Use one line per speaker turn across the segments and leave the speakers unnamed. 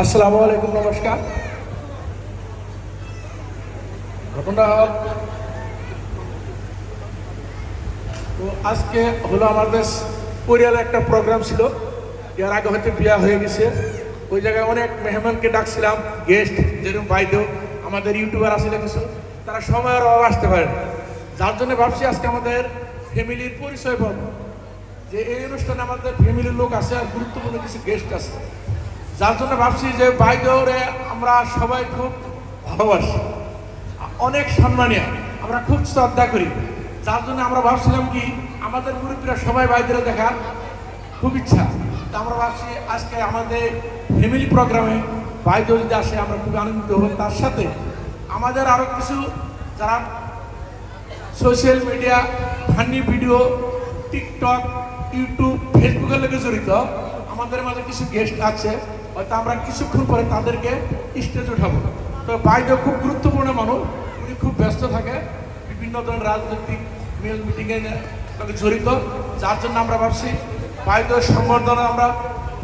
আসসালামু আলাইকুম, নমস্কার। ঘটনা তো আজকে হলো আমাদের পরিবারের একটা প্রোগ্রাম ছিল। এর আগে হয়তো বিয়া হয়ে গেছে, ওই জায়গায় অনেক মেহমানকে ডাকছিলাম, গেস্ট যেরকম বাইদেও আমাদের ইউটিউবার আসলে কিছু, তারা সময়ের অভাব আসতে পারে না। যার জন্য ভাবছি আজকে আমাদের ফ্যামিলির পরিচয় পাবো, যে এই অনুষ্ঠানে আমাদের ফ্যামিলির লোক আছে আর গুরুত্বপূর্ণ কিছু গেস্ট আছে। যার জন্য ভাবছি যে ভাইদেওরে আমরা সবাই খুব ভালোবাসি, অনেক সম্মানীয়, আমরা খুব শ্রদ্ধা করি। যার জন্য আমরা ভাবছিলাম কি আমাদের মুরব্বীরা সবাই ভাইদের দেখার খুব ইচ্ছা। তা আমরা ভাবছি আজকে আমাদের ফ্যামিলি প্রোগ্রামে ভাইদেও যদি আসে আমরা খুব আনন্দিত হব। তার সাথে আমাদের আরও কিছু যারা social media, funny video, TikTok, YouTube, ফেসবুকের লোকে জড়িত আমাদের মাঝে কিছু গেস্ট আছে, হয়তো আমরা কিছুক্ষণ পরে তাদেরকে স্টেজ উঠাবো। তো ভাইদেও খুব গুরুত্বপূর্ণ মানুষ, উনি খুব ব্যস্ত থাকে, বিভিন্ন ধরনের রাজনৈতিক মিটিংয়ে জড়িত। যার জন্য আমরা ভাবছি ভাইদেও সম্বর্ধনা আমরা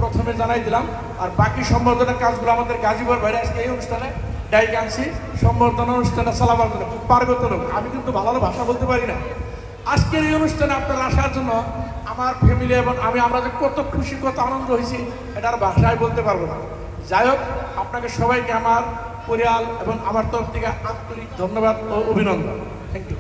প্রথমে জানাই দিলাম, আর বাকি সম্বর্ধনার কাজগুলো আমাদের গাজীপুর বাইরে আজকে এই অনুষ্ঠানে ডাইকে আনছি। সম্বর্ধনা অনুষ্ঠানটা চালাবার জন্য খুব পারগত লোক, আমি কিন্তু ভালো ভাষা বলতে পারি না। আজকের এই অনুষ্ঠানে আপনারা আসার জন্য আমার ফ্যামিলি এবং আমরা যে কত খুশি, কত আনন্দ হয়েছি এটার ভাষায় বলতে পারবো না। যাই হোক, আপনাকে সবাইকে আমার পরিবার এবং আমার তরফ থেকে আন্তরিক ধন্যবাদ ও অভিনন্দন। Thank you.